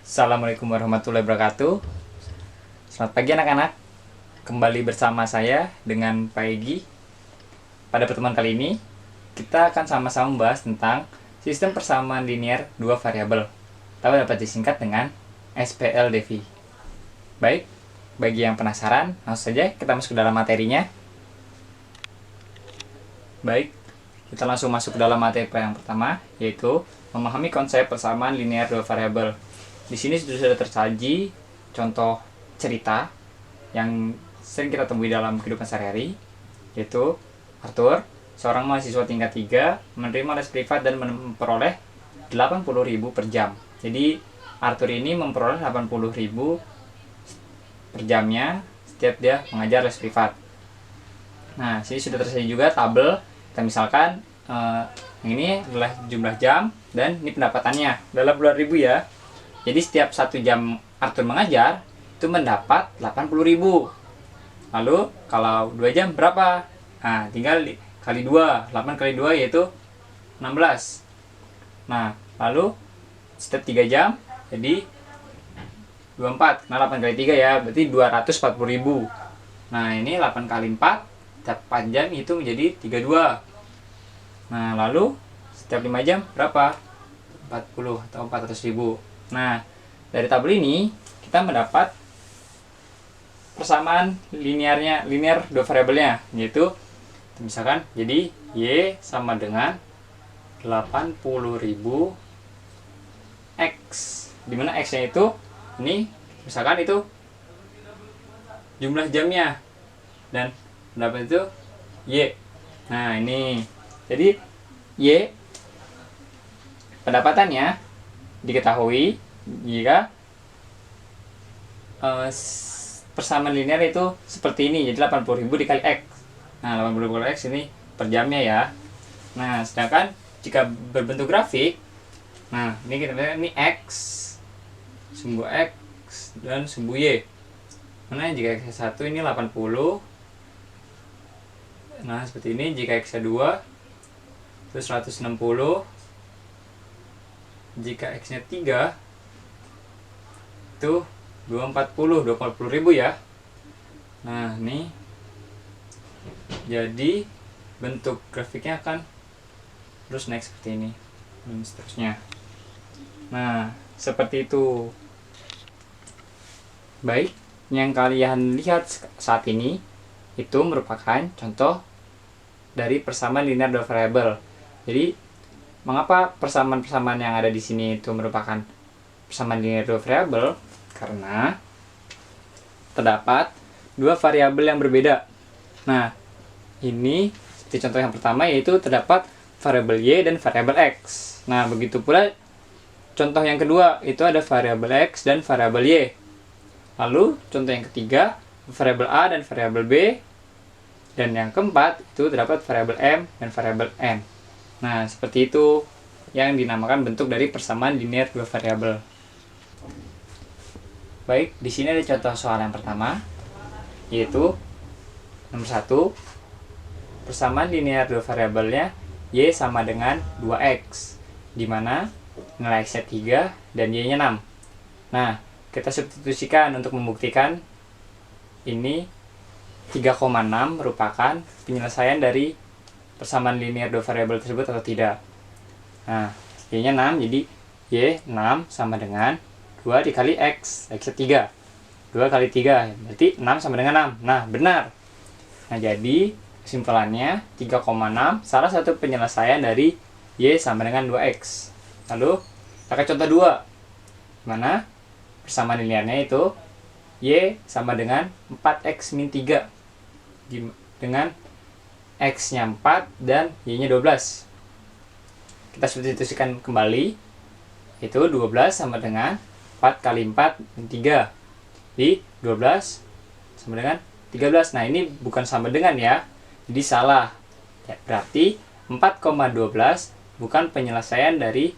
Assalamualaikum warahmatullahi wabarakatuh. Selamat pagi anak-anak. Kembali bersama saya dengan Pak Egi. Pada pertemuan kali ini, kita akan sama-sama membahas tentang sistem persamaan linear dua variabel atau dapat disingkat dengan SPLDV. Baik, bagi yang penasaran, langsung saja kita masuk ke dalam materinya. Baik, kita langsung masuk ke dalam materi yang pertama, yaitu memahami konsep persamaan linear dua variabel. Di sini sudah tersaji contoh cerita yang sering kita temui dalam kehidupan sehari-hari, yaitu Arthur, seorang mahasiswa tingkat 3, menerima les privat dan memperoleh 80.000 per jam. Jadi Arthur ini memperoleh 80.000 per jamnya setiap dia mengajar les privat. Nah, sini sudah tersaji juga tabel. Kita misalkan ini adalah jumlah jam dan ini pendapatannya dalam bulan ribu ya. Jadi setiap 1 jam Arthur mengajar itu mendapat 80.000. Lalu kalau 2 jam berapa? Nah, tinggal kali 2. 8 kali 2 yaitu 16. Nah, lalu setiap 3 jam jadi 24. Nah, 8 kali 3 ya, berarti 240.000. Nah, ini 8 kali 4, setiap 4 jam itu menjadi 32. Nah, lalu setiap 5 jam berapa? 40 atau 400.000. Nah, dari tabel ini kita mendapat persamaan linear dua variabelnya, yaitu misalkan jadi Y sama dengan 80.000 X, dimana X nya itu ini misalkan itu jumlah jamnya dan pendapat itu Y. Nah, ini jadi Y pendapatannya diketahui jika persamaan linear itu seperti ini, jadi 80.000 dikali X. Nah, 80.000 kali X ini per jamnya ya. Nah, sedangkan jika berbentuk grafik, nah ini kita lihat ini X, sumbu X dan sumbu Y. Mana jika X1 ini 80. Nah, seperti ini. Jika X2 terus 160. Jika X nya 3 itu 240.000 ya. Nah, ini jadi bentuk grafiknya akan terus naik seperti ini dan seterusnya. Nah, seperti itu. Baik, yang kalian lihat saat ini itu merupakan contoh dari persamaan linear dua variabel. Jadi mengapa persamaan-persamaan yang ada di sini itu merupakan persamaan linear dua variabel? Karena terdapat dua variabel yang berbeda. Nah, ini seperti contoh yang pertama, yaitu terdapat variabel Y dan variabel X. Nah, begitu pula contoh yang kedua, itu ada variabel X dan variabel Y. Lalu contoh yang ketiga, variabel A dan variabel B. Dan yang keempat, itu terdapat variabel M dan variabel N. Nah, seperti itu yang dinamakan bentuk dari persamaan linear dua variabel. Baik, di sini ada contoh soal yang pertama, yaitu nomor 1. Persamaan linear dua variabelnya Y sama dengan 2X, di mana nilai X-nya 3 dan Y-nya 6. Nah, kita substitusikan untuk membuktikan ini 3,6 merupakan penyelesaian dari persamaan linear dua variabel tersebut atau tidak. Nah, Y-nya 6, jadi Y 6 sama dengan 2 dikali X, X-nya 3. 2 kali 3, berarti 6 sama dengan 6. Nah, benar. Nah, jadi kesimpulannya 3,6 salah satu penyelesaian dari Y sama dengan 2X. Lalu, kita ke contoh 2. Mana persamaan linearnya itu Y sama dengan 4X min 3. Dengan X-nya 4 dan Y-nya 12. Kita substitusikan kembali, itu 12 sama dengan 4 kali 4 min 3. Jadi 12 sama dengan 13. Nah, ini bukan sama dengan ya, jadi salah ya, berarti 4,12 bukan penyelesaian dari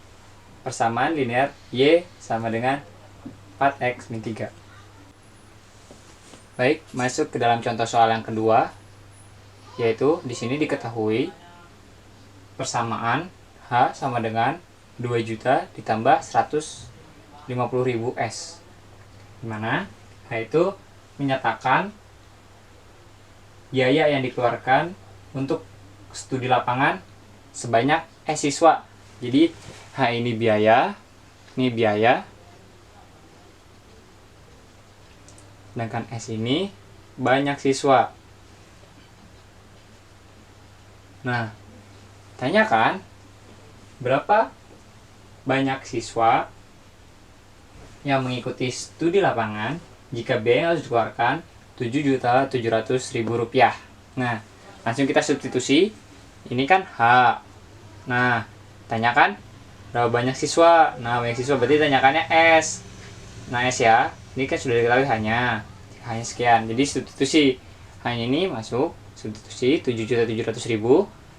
persamaan linear Y sama dengan 4X min 3. Baik, masuk ke dalam contoh soal yang kedua, yaitu di sini diketahui persamaan H sama dengan 2 juta ditambah 100 50.000 S. Dimana H itu menyatakan biaya yang dikeluarkan untuk studi lapangan sebanyak S siswa. Jadi H ini biaya, sedangkan S ini banyak siswa. Nah, tanyakan berapa banyak siswa yang mengikuti studi lapangan jika biaya yang harus dikeluarkan Rp7.700.000. Nah, langsung kita substitusi. Ini kan H. Nah, tanyakan berapa banyak siswa. Nah, banyak siswa berarti tanyakannya S. Nah, S ya. Ini kan sudah diketahui hanya sekian. Jadi substitusi. Hanya ini masuk. Substitusi 7.700.000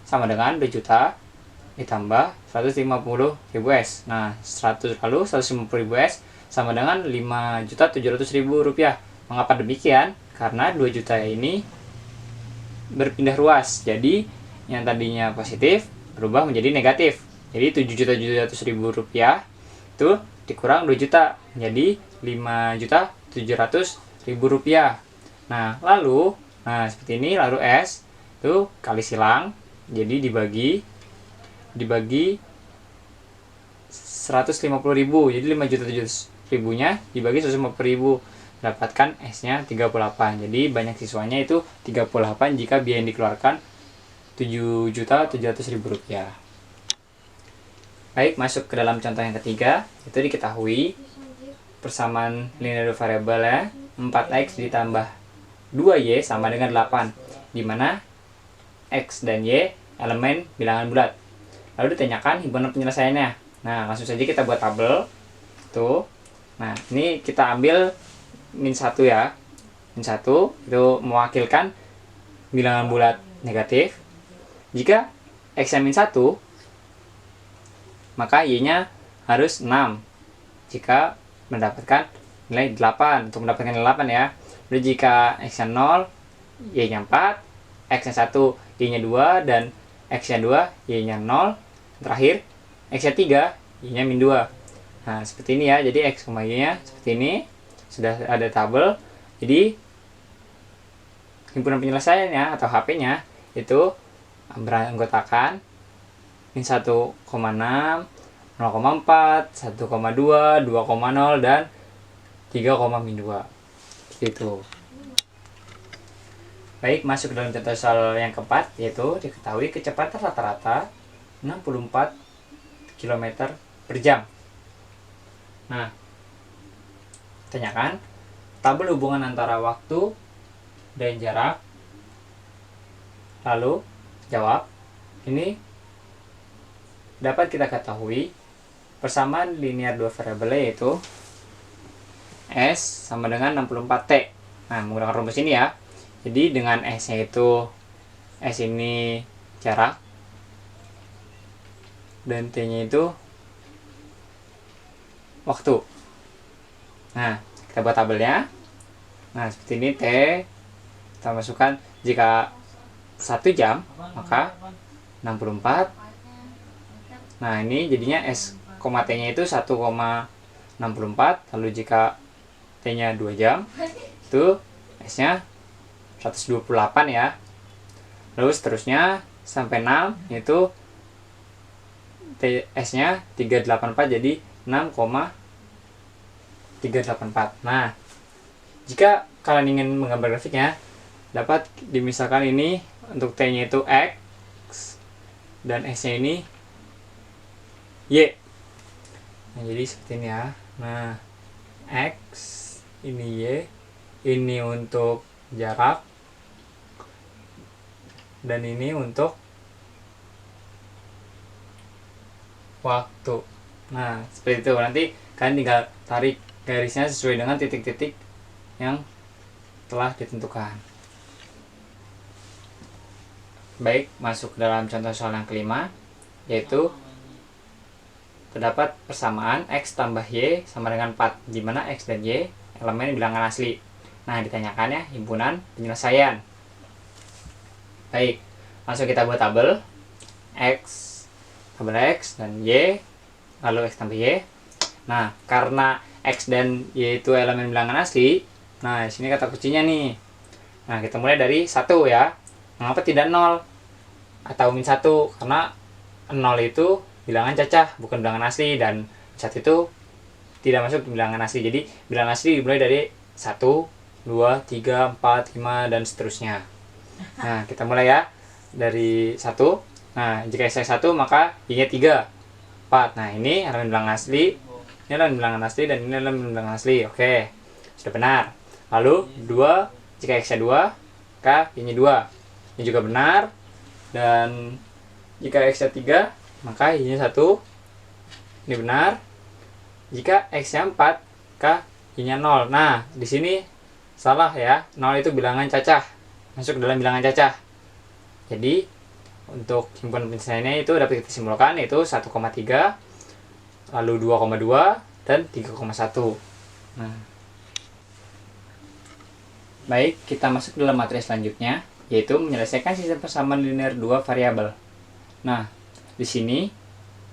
sama dengan 2 juta ditambah 150.000 S. Nah, 100 lalu 150.000 S sama dengan Rp5.700.000. Mengapa demikian? Karena 2 juta ini berpindah ruas. Jadi yang tadinya positif berubah menjadi negatif. Jadi Rp7.700.000 itu dikurang 2 juta menjadi Rp5.700.000. Nah, seperti ini, lalu S itu kali silang. Jadi dibagi 150.000. Jadi 5.700.000 nya dibagi 150.000. Dapatkan S-nya 38. Jadi banyak siswanya itu 38 jika biaya yang dikeluarkan Rp7.700.000. Baik, masuk ke dalam contoh yang ketiga. Itu diketahui persamaan linear variabel ya, 4x ditambah 2y sama dengan 8, di mana x dan y elemen bilangan bulat. Lalu ditanyakan himpunan penyelesaiannya. Nah, langsung saja kita buat tabel. Tuh. Nah, ini kita ambil -1 ya. -1 itu mewakilkan bilangan bulat negatif. Jika x-nya -1, maka y-nya harus 6. Jika mendapatkan nilai 8, untuk mendapatkan nilai 8 ya. Lalu jika x-nya 0, y-nya 4, x-nya 1, y-nya 2, dan x-nya 2, y-nya 0. Terakhir, x-nya 3, y-nya -2. Nah, seperti ini ya. Jadi x, y-nya seperti ini. Sudah ada tabel. Jadi himpunan penyelesaiannya atau HP-nya itu beranggotakan -1,6, 0,4, 1,2, 2,0, dan 3,2. Seperti itu. Baik, masuk dalam contoh soal yang keempat, yaitu diketahui kecepatan rata-rata 64 km per jam. Nah, tanyakan tabel hubungan antara waktu dan jarak. Lalu jawab. Ini dapat kita ketahui persamaan linear dua variabel yaitu S sama dengan 64T. Nah, menggunakan rumus ini ya. Jadi dengan S-nya itu, S ini jarak dan T-nya itu waktu. Nah, kita buat tabelnya. Nah, seperti ini T. Kita masukkan jika 1 jam, maka 64. Nah, ini jadinya S, T-nya itu 1,64. Lalu jika T-nya 2 jam, itu S-nya 128 ya. Lalu seterusnya sampai 6, yaitu S-nya 384, jadi 6,384. Nah, jika kalian ingin menggambar grafiknya, dapat dimisalkan ini untuk T-nya itu X dan S-nya ini Y. Nah, jadi seperti ini ya. Nah, X ini Y, ini untuk jarak, dan ini untuk waktu. Nah, seperti itu. Nanti kalian tinggal tarik garisnya sesuai dengan titik-titik yang telah ditentukan. Baik, masuk ke dalam contoh soal yang kelima, yaitu terdapat persamaan X tambah Y sama dengan 4, di mana X dan Y elemen bilangan asli. Nah, ditanyakannya himpunan penyelesaian. Baik, langsung kita buat tabel. X, tabel X dan Y, lalu X tambah Y. Nah, karena X dan Y itu elemen bilangan asli, nah sini kata kuncinya nih. Nah, kita mulai dari 1 ya. Mengapa tidak 0 atau min 1? Karena 0 itu bilangan cacah, bukan bilangan asli, dan 1 itu tidak masuk bilangan asli. Jadi bilangan asli dimulai dari 1, 2, 3, 4, 5, dan seterusnya. Nah, kita mulai ya dari 1. Nah, jika X 1 maka Y-nya 3, 4. Nah, ini elemen bilangan asli, ini elemen bilangan asli, dan ini elemen bilangan asli. Oke, sudah benar. Lalu 2, jika X-nya 2 maka Y-nya 2. Ini juga benar. Dan jika X-nya 3 maka Y-nya 1. Ini benar. Jika X-nya 4 maka Y-nya 0. Nah, di sini salah ya. 0 itu bilangan cacah, masuk dalam bilangan cacah. Jadi untuk himpunan penyelesaiannya itu dapat kita simpulkan yaitu 1,3, lalu 2,2, dan 3,1. Nah, baik, kita masuk ke dalam materi selanjutnya, yaitu menyelesaikan sistem persamaan linear 2 variabel. Nah, di sini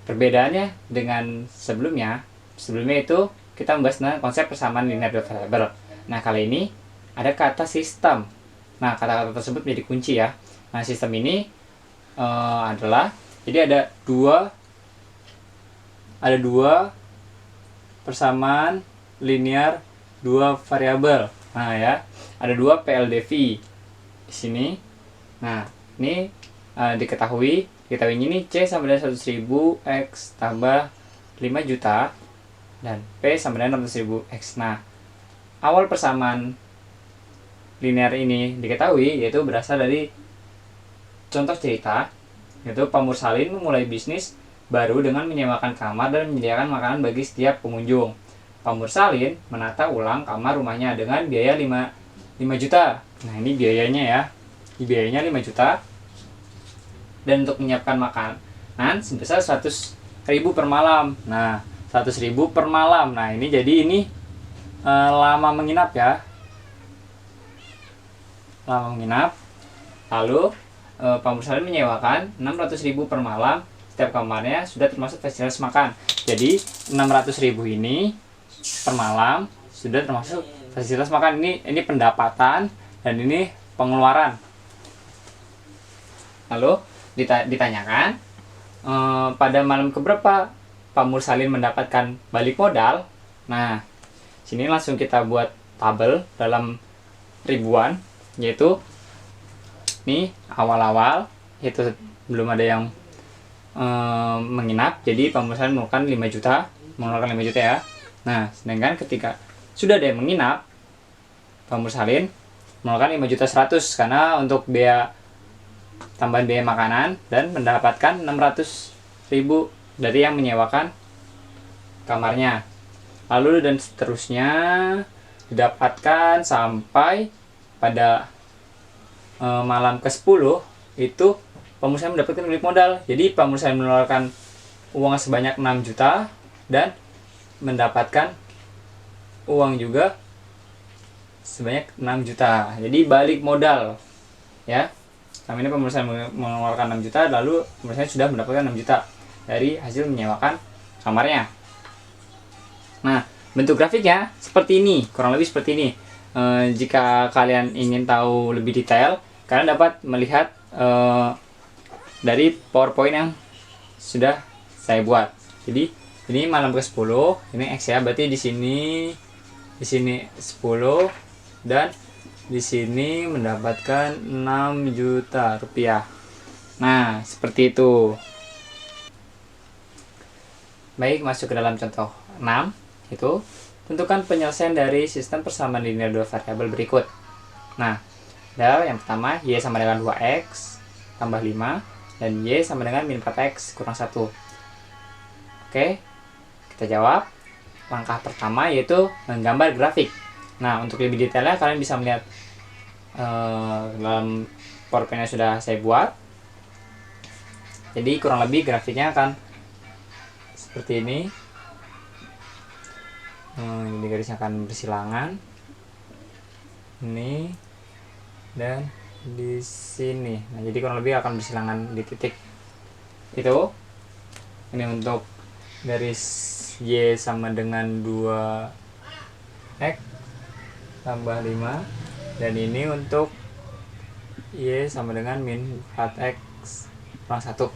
perbedaannya dengan sebelumnya itu kita membahas tentang konsep persamaan linear 2 variabel. Nah, kali ini ada kata sistem. Nah, kata-kata tersebut menjadi kunci ya. Nah, sistem ini adalah, jadi ada dua persamaan linear 2 variabel. Nah ya, ada 2 PLDV di sini. Nah, ini diketahui ini C sama dengan 100.000 X tambah 5 juta dan P sama dengan 600.000 X. Nah, awal persamaan linear ini diketahui yaitu berasal dari contoh cerita, yaitu Pak Mursalin memulai bisnis baru dengan menyewakan kamar dan menyediakan makanan bagi setiap pengunjung. Pak Mursalin menata ulang kamar rumahnya dengan biaya 5 juta. Nah, ini biayanya ya. Ini biayanya 5 juta. Dan untuk menyiapkan makanan sebesar 100.000 per malam. Nah, 100.000 per malam. Nah, ini jadi ini lama menginap ya. Lama menginap. Lalu Pak Mursalin menyewakan 600.000 per malam. Setiap kamarnya sudah termasuk fasilitas makan. Jadi 600.000 ini per malam sudah termasuk fasilitas makan. Ini pendapatan dan ini pengeluaran. Lalu ditanyakan pada malam keberapa Pak Mursalin mendapatkan balik modal. Nah, sini langsung kita buat tabel dalam ribuan, yaitu ini awal-awal, yaitu belum ada yang menginap, jadi Pak Mursalin mengeluarkan 5 juta ya. Nah, sedangkan ketika sudah ada yang menginap, Pak Mursalin mengeluarkan 5.100.000 karena untuk biaya tambahan biaya makanan dan mendapatkan 600.000 dari yang menyewakan kamarnya. Lalu dan seterusnya didapatkan sampai pada malam ke-10 itu Pak Mursalin mendapatkan balik modal. Jadi Pak Mursalin mengeluarkan uang sebanyak 6 juta dan mendapatkan uang juga sebanyak 6 juta. Jadi balik modal ya. Selama ini Pak Mursalin mengeluarkan 6 juta, lalu Pak Mursalin sudah mendapatkan 6 juta dari hasil menyewakan kamarnya. Nah, bentuk grafiknya seperti ini, kurang lebih seperti ini. Jika kalian ingin tahu lebih detail, kalian dapat melihat dari PowerPoint yang sudah saya buat. Jadi ini malam ke-10, ini X ya, berarti di sini 10 dan di sini mendapatkan 6 juta rupiah. Nah, seperti itu. Baik, masuk ke dalam contoh 6 itu tentukan penyelesaian dari sistem persamaan linear 2 variabel berikut. Nah, ada yang pertama Y sama dengan 2X tambah 5 dan Y sama dengan min 4X kurang 1. Oke, kita jawab. Langkah pertama yaitu menggambar grafik. Nah, untuk lebih detailnya kalian bisa melihat dalam PowerPoint yang sudah saya buat. Jadi kurang lebih grafiknya akan seperti ini. Ini garisnya akan bersilangan. Ini dan di sini. Nah, jadi kurang lebih akan bersilangan di titik itu. Ini untuk garis Y sama dengan 2X tambah 5. Dan ini untuk Y sama dengan min 4X kurang 1.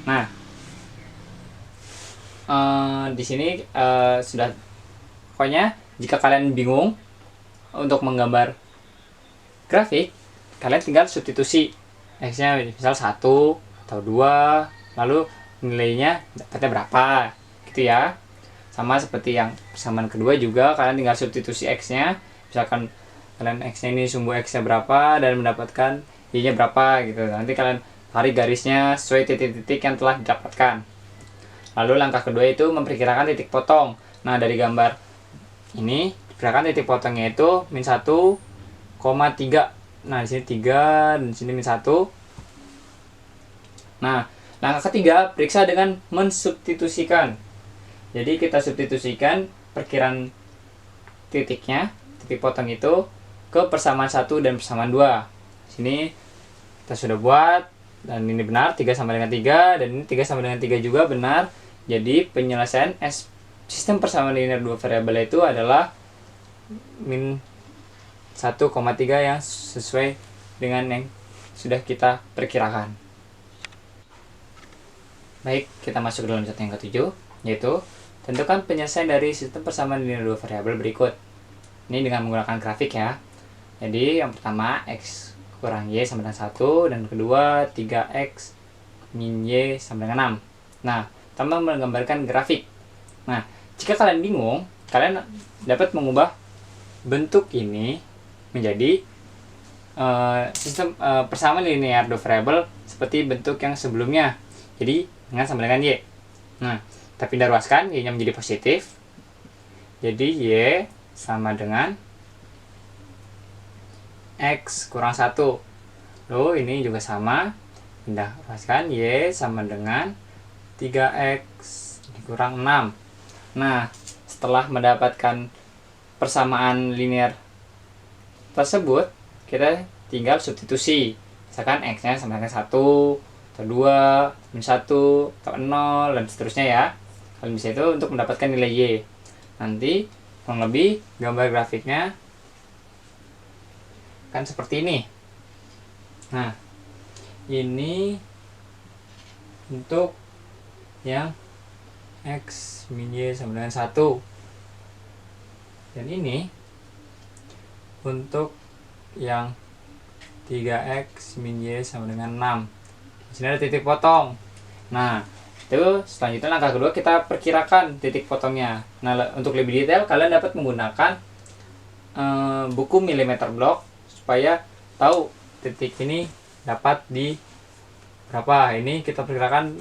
Nah, di sini sudah, pokoknya jika kalian bingung untuk menggambar grafik, kalian tinggal substitusi X-nya misal 1 atau 2, lalu nilainya dapatnya berapa gitu ya. Sama seperti yang persamaan kedua juga, kalian tinggal substitusi X-nya, misalkan kalian X-nya ini sumbu X-nya berapa dan mendapatkan Y-nya berapa gitu. Nanti kalian tarik garisnya sesuai titik-titik yang telah didapatkan. Lalu langkah kedua itu memperkirakan titik potong. Nah, dari gambar ini diperkirakan titik potongnya itu min 1,3. Nah, di sini 3 dan di sini min 1. Nah, langkah ketiga periksa dengan mensubstitusikan. Jadi kita substitusikan perkiraan titiknya, titik potong itu ke persamaan 1 dan persamaan 2. Sini kita sudah buat dan ini benar, 3 sama dengan 3 dan ini 3 sama dengan 3 juga benar. Jadi penyelesaian sistem persamaan linear dua variabel itu adalah min 1,3 yang sesuai dengan yang sudah kita perkirakan. Baik, kita masuk ke dalam contoh yang ketujuh, yaitu tentukan penyelesaian dari sistem persamaan linear dua variabel berikut. Ini dengan menggunakan grafik ya. Jadi yang pertama X kurang Y sama dengan 1, dan kedua 3X min Y sama dengan 6. Nah, pertama menggambarkan grafik. Nah, jika kalian bingung, kalian dapat mengubah bentuk ini menjadi sistem persamaan linear dua variabel seperti bentuk yang sebelumnya. Jadi dengan sama dengan Y. Nah, kita pindah ruaskan, Y-nya menjadi positif. Jadi Y sama dengan X kurang 1. Lalu ini juga sama, pindah ruaskan, Y sama dengan 3X kurang 6. Nah, setelah mendapatkan persamaan linear tersebut, kita tinggal substitusi. Misalkan X-nya sama dengan 1, atau 2, min 1, atau 0, dan seterusnya ya. Kalian bisa itu untuk mendapatkan nilai Y. Nanti kurang lebih gambar grafiknya kan seperti ini. Nah, ini untuk yang X min Y sama dengan 1. Dan ini untuk yang 3X min Y sama dengan 6. Di sini ada titik potong. Nah, itu selanjutnya langkah kedua kita perkirakan titik potongnya. Nah, untuk lebih detail kalian dapat menggunakan buku milimeter block supaya tahu titik ini dapat di berapa. Ini kita perkirakan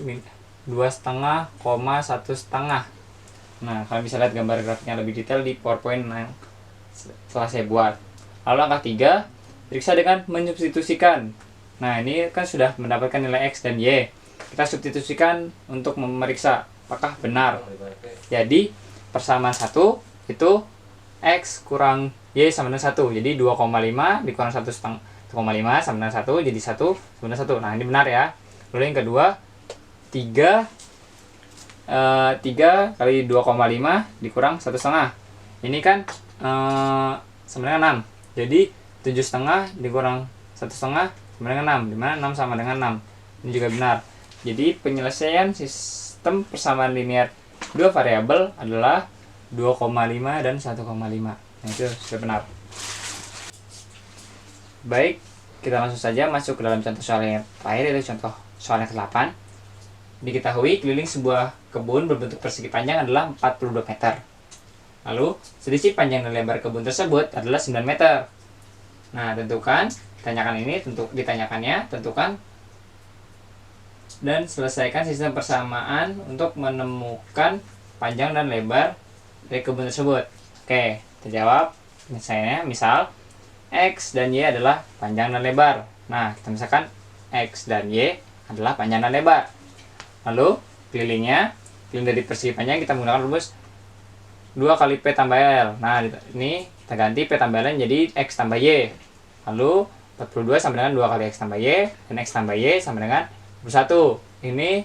2,5, 1,5. Nah, kalian bisa lihat gambar grafiknya lebih detail di PowerPoint yang setelah saya buat. Lalu langkah 3, periksa dengan mensubstitusikan. Nah, ini kan sudah mendapatkan nilai X dan Y. Kita substitusikan untuk memeriksa apakah benar. Jadi persamaan 1 itu X kurang Y sama dengan 1. Jadi 2,5 dikurang 1,5 sama dengan 1, jadi 1 sama dengan 1. Nah, ini benar ya. Lalu yang kedua, 3 kali 2,5 dikurang 1,5. Ini kan sama dengan 6. Jadi 7,5 dikurang 1,5 sama dengan 6. Dimana 6 sama dengan 6. Ini juga benar. Jadi penyelesaian sistem persamaan linear dua variabel adalah 2,5 dan 1,5. Nah, itu sudah benar. Baik, kita langsung saja masuk ke dalam contoh soal yang terakhir, yaitu contoh soal yang ke-8. Diketahui keliling sebuah kebun berbentuk persegi panjang adalah 42 meter. Lalu, selisih panjang dan lebar kebun tersebut adalah 9 meter. Nah, tentukan, tentukan dan selesaikan sistem persamaan untuk menemukan panjang dan lebar dari kebun tersebut. Oke, terjawab. Misalnya, X dan Y adalah panjang dan lebar. Nah, kita misalkan X dan Y adalah panjang dan lebar. Lalu, keliling dari persegi panjang kita menggunakan rumus 2 kali P tambah L. Nah, ini kita ganti P tambah L jadi X tambah Y. Lalu, 42 sama dengan 2 kali X tambah Y, dan X tambah Y sama dengan 21. Ini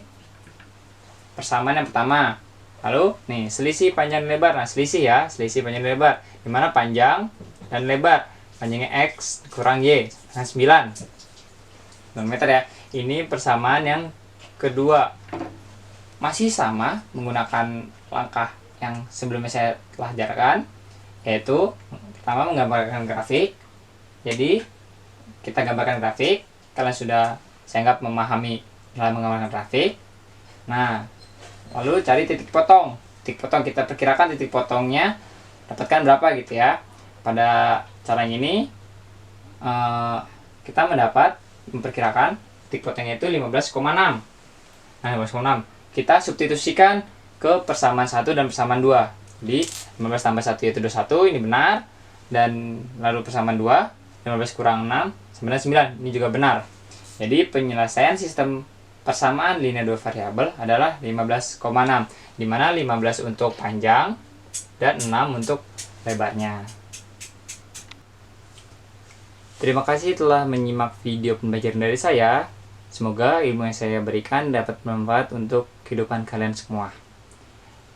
persamaan yang pertama. Lalu nih selisih panjang dan lebar. Nah selisih ya, selisih panjang dan lebar. Dimana panjang dan lebar, panjangnya X kurang Y, nah 9 meter ya. Ini persamaan yang kedua. Masih sama menggunakan langkah yang sebelumnya saya telah ajarkan, yaitu pertama menggambarkan grafik. Jadi kita gambarkan grafik. Kalian sudah, saya anggap, memahami dalam menggambarkan grafik. Nah, lalu cari titik potong. Titik potong kita perkirakan titik potongnya dapatkan berapa gitu ya. Pada cara ini kita memperkirakan titik potongnya itu 15,6. Nah, 15,6 kita substitusikan ke persamaan 1 dan persamaan 2. Jadi 15 tambah 1 yaitu 21, ini benar. Dan lalu persamaan 2, 15 kurang 6 sama dengan 9, ini juga benar. Jadi penyelesaian sistem persamaan linear 2 variabel adalah 15,6, di mana 15 untuk panjang dan 6 untuk lebarnya. Terima kasih telah menyimak video pembelajaran dari saya. Semoga ilmu yang saya berikan dapat bermanfaat untuk kehidupan kalian semua.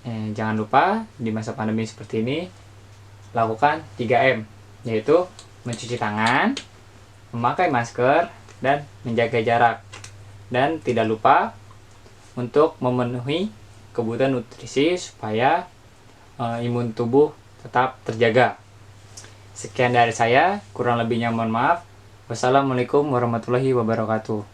Jangan lupa di masa pandemi seperti ini lakukan 3M, yaitu mencuci tangan, memakai masker, dan menjaga jarak. Dan tidak lupa untuk memenuhi kebutuhan nutrisi supaya imun tubuh tetap terjaga. Sekian dari saya, kurang lebihnya mohon maaf. Wassalamualaikum warahmatullahi wabarakatuh.